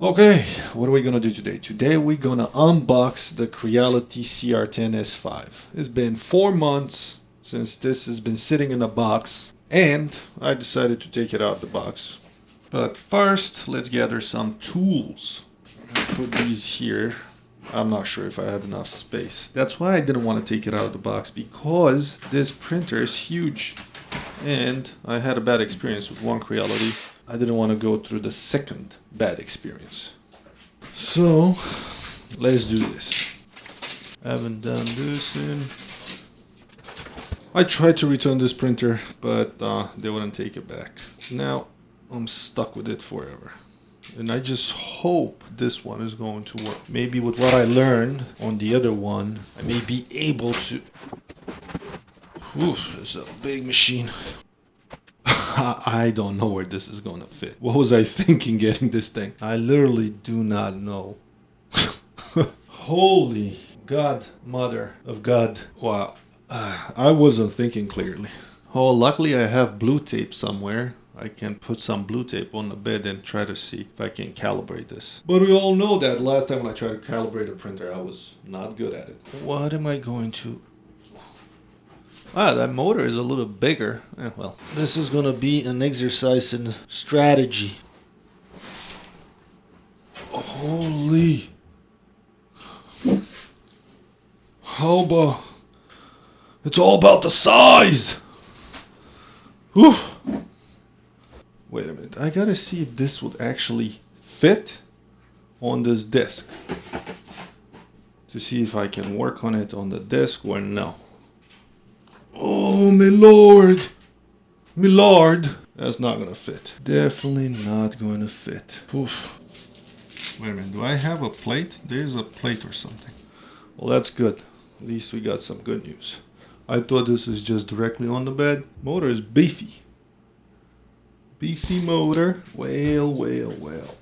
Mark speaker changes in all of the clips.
Speaker 1: Okay, what are we gonna do today? Today we're gonna unbox the Creality CR10 S5. It's been 4 months since this has been sitting in a box, and I decided to take it out of the box. But first, let's gather some tools. Put these here. I'm not sure if I have enough space. That's why I didn't want to take it out of the box, because this printer is huge. And I had a bad experience with one Creality. I didn't want to go through the second bad experience. So, let's do this. I haven't done this in... I tried to return this printer, but they wouldn't take it back. Now, I'm stuck with it forever. And I just hope this one is going to work. Maybe with what I learned on the other one, I may be able to... Oof, this is a big machine. I don't know where this is going to fit. What was I thinking getting this thing? I literally do not know. Holy God, Mother of God. Wow. I wasn't thinking clearly. Oh, luckily I have blue tape somewhere. I can put some blue tape on the bed and try to see if I can calibrate this. But we all know that last time when I tried to calibrate a printer, I was not good at it. What am I going to... Ah, that motor is a little bigger. Well, this is gonna be an exercise in strategy. Holy. How about... It's all about the size! Whew. Wait a minute, I gotta see if this would actually fit on this disc. To see if I can work on it on the disc or no. Oh, my lord! My lord! That's not gonna fit. Definitely not gonna fit. Oof. Wait a minute, do I have a plate? There's a plate or something. Well, that's good. At least we got some good news. I thought this is just directly on the bed. Motor is beefy. Beefy motor. Well, well, well.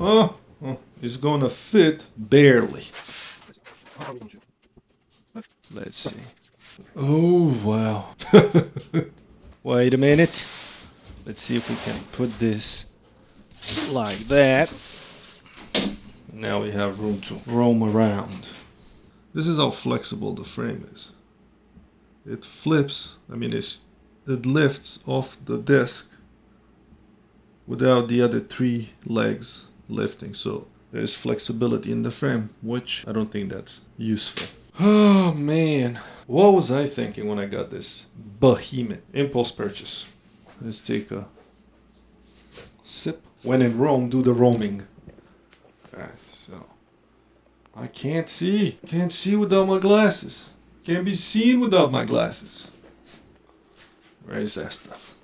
Speaker 1: Oh, it's gonna fit barely. Let's see. Oh, wow. Wait a minute. Let's see if we can put this like that. Now we have room to roam around. This is how flexible the frame is. It flips, it lifts off the disc without the other 3 legs lifting. So there's flexibility in the frame, which I don't think that's useful. Oh man, what was I thinking when I got this behemoth? Impulse purchase. Let's take a sip. When in Rome, do the roaming. Alright, so I can't see. Can't see without my glasses. Can't be seen without my glasses. Where is that stuff?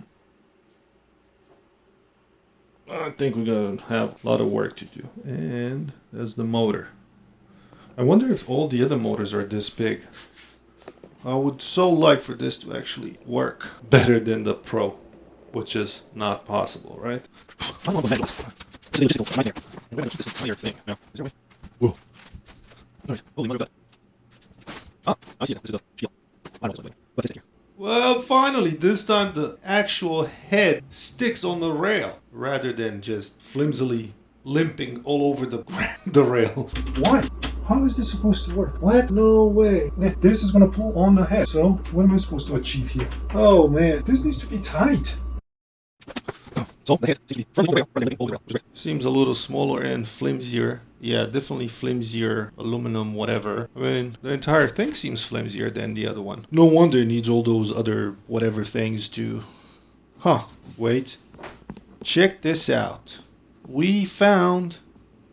Speaker 1: I think we're gonna have a lot of work to do. And there's the motor. I wonder if all the other motors are this big. I would so like for this to actually work better than the Pro, which is not possible, right? I don't know the headlights. This is logistical right there. And we're gonna keep this entire thing. Now, is there a way? Whoa. Alright, holy mother of God. Ah, I see that. This is a shield. I don't know what's going on, but it's here. Well, finally, this time the actual head sticks on the rail rather than just flimsily limping all over the rail.
Speaker 2: What? How is this supposed to work? What? No way. This is gonna pull on the head. So, what am I supposed to achieve here? Oh man, this needs to be tight.
Speaker 1: So, the head seems to be from the rail rather than over the rail, which is great. Seems a little smaller and flimsier. Yeah, definitely flimsier, aluminum, whatever. I mean, the entire thing seems flimsier than the other one. No wonder it needs all those other whatever things to... Huh, wait. Check this out. We found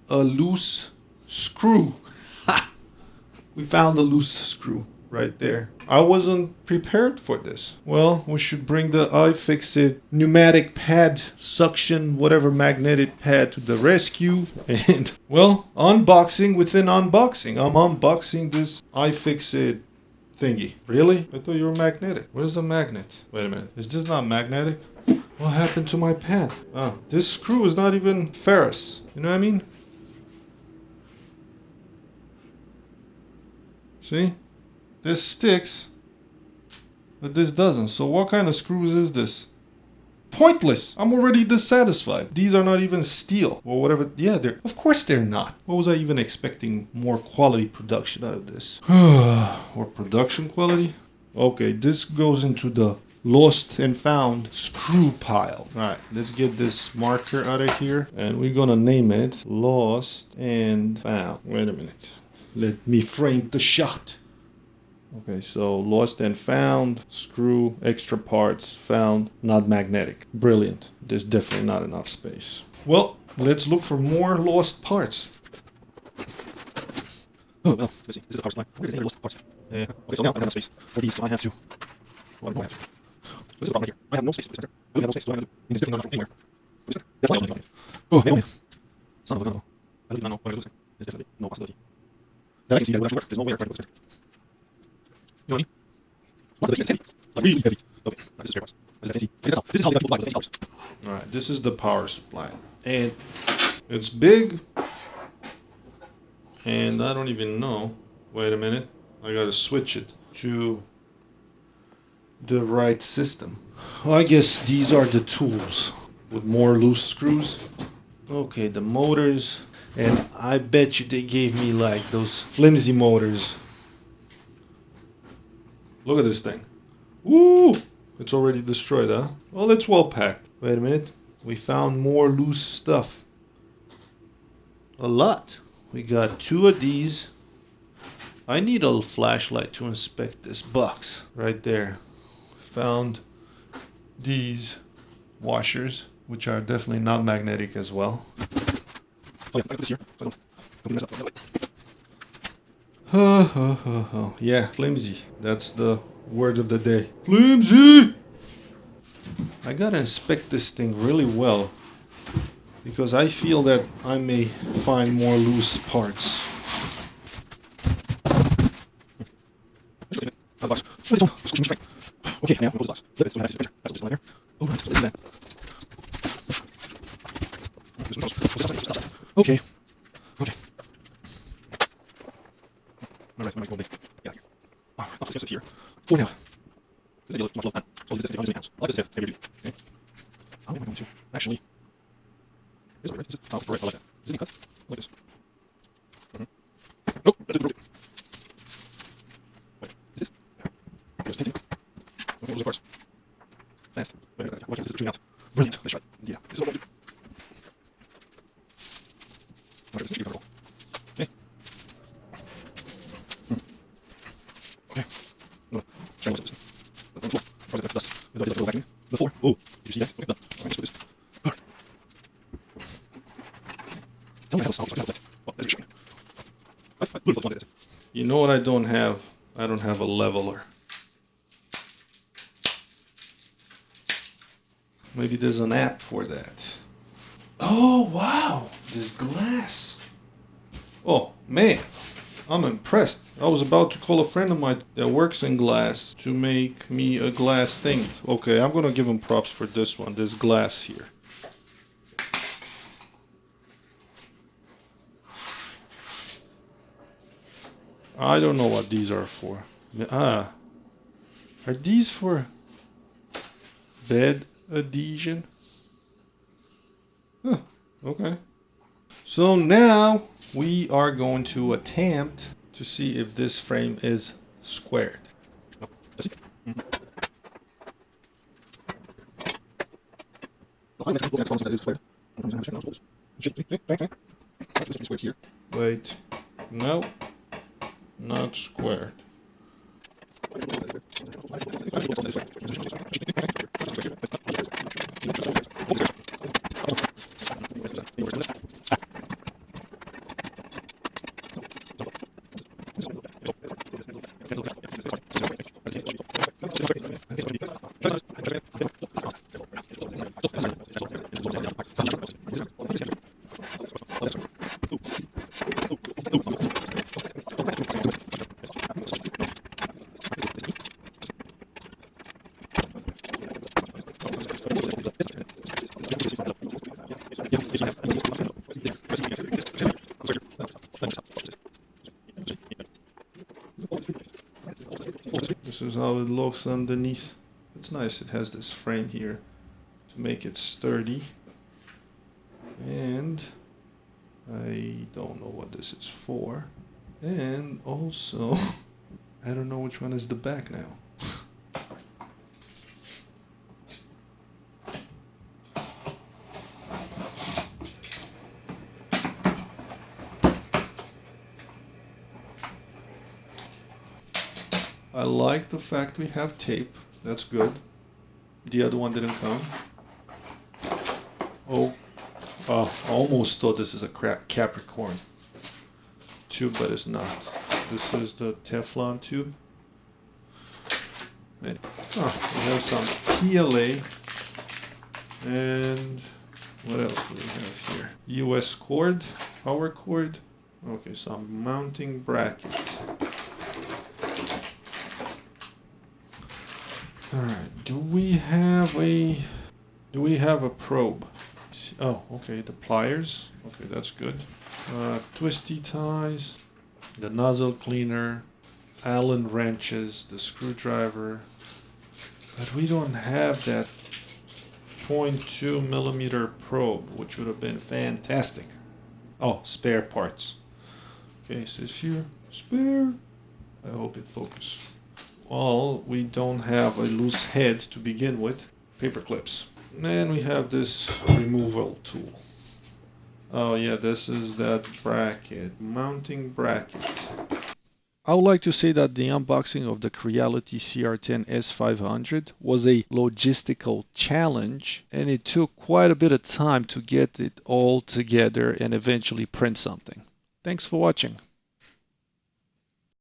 Speaker 1: a loose screw. Ha! We found a loose screw right there. I wasn't prepared for this. Well, we should bring the iFixit pneumatic pad, suction, whatever magnetic pad to the rescue. And, well, unboxing within unboxing. I'm unboxing this iFixit thingy. Really? I thought you were magnetic. Where's the magnet? Wait a minute. Is this not magnetic? What happened to my pen? Oh, this screw is not even ferrous. You know what I mean? See? This sticks, but this doesn't. So what kind of screws is this? pointless. I'm already dissatisfied. These are not even steel or whatever. Yeah, of course they're not. What was I even expecting more quality production out of this? Or production quality? Okay, this goes into the lost and found screw pile. All right, let's get this marker out of here and we're gonna name it lost and found. Wait a minute. Let me frame the shot. Okay, so lost and found, screw, extra parts, found, not magnetic. Brilliant. There's definitely not enough space. Well, let's look for more lost parts. Oh, well, let's see. This is the power supply. Where is the lost parts? Okay, so now I don't have space for these, so I have to... Well, I don't have to. This is the problem right here. I have no space for this center. I really have no space, so I'm going to do... It's definitely not from anywhere. That's why I don't have it. Oh, man. Son of a gun. I really do not know what I'm going to do. There's definitely no possibility. That I can see that would actually work. There's no way I can do it. You know what I mean? What's the heavy? Like really heavy. Okay, this is box. This is how they buy the cars. Alright, this is the power supply. And it's big. And I don't even know. Wait a minute. I gotta switch it to the right system. Well, I guess these are the tools with more loose screws. Okay, the motors. And I bet you they gave me like those flimsy motors. Look at this thing. Woo! It's already destroyed, huh? Well, it's well packed. Wait a minute. We found more loose stuff. A lot. We got 2 of these. I need a flashlight to inspect this box. Right there. Found these washers, which are definitely not magnetic as well. Oh yeah, I put this here. So I don't mess up. Yeah, flimsy. That's the word of the day. Flimsy! I gotta inspect this thing really well because I feel that I may find more loose parts. Okay, now close the box. Flip it so I have this picture. That's what's in there. Oh, nice. Look at that. Okay. Okay. Alright, I'm going to get here. Oh, I'll just here. Oh, now. This is a much low pan. So this is 50 pounds. I like this heavy duty. Okay. How am I going to actually... This is right. This is... Oh, right. I like that. Is it any cut? Like this. Nope. That's it. Wait. Is this? Just painting. Okay, those are parts. Fast. Wait, watch out. This is shooting out. Brilliant. Nice shot. Yeah. This is what I want to do. Okay, this is comfortable. Okay. Okay. No, try what's this. On the floor. Or is it dust? Maybe I did like a little vacuum. The floor. Oh, did you see that? Okay, done. Alright, let's do this. Alright. Tell me how to that. Oh, that's a shame. You know what I don't have? I don't have a leveler. Maybe there's an app for that. Oh, wow. There's glass. Oh, man. I'm impressed. I was about to call a friend of mine that works in glass to make me a glass thing. Okay, I'm going to give him props for this one. There's glass here. I don't know what these are for. Are these for bed adhesion? Huh, okay. So now we are going to attempt to see if this frame is squared. Oh, let's see. Wait, no, not squared. This is how it looks underneath. It's nice, it has this frame here to make it sturdy. And I don't know what this is for. And also, I don't know which one is the back now. I like the fact we have tape. That's good. The other one didn't come. Oh, I almost thought this is a Capricorn tube, but it's not. This is the Teflon tube. And, we have some PLA. And what else do we have here? US cord, power cord. Okay, some mounting bracket. Alright, do we have a probe? Oh, okay, the pliers. Okay, that's good. Twisty ties, the nozzle cleaner, Allen wrenches, the screwdriver. But we don't have that 0.2 millimeter probe, which would have been fantastic. Oh, spare parts. Okay, says here, spare. I hope it focuses. Well, we don't have a loose head to begin with. Paper clips. And we have this removal tool. Oh yeah, this is that bracket, mounting bracket. I would like to say that the unboxing of the Creality CR10 S500 was a logistical challenge, and it took quite a bit of time to get it all together and eventually print something. Thanks for watching.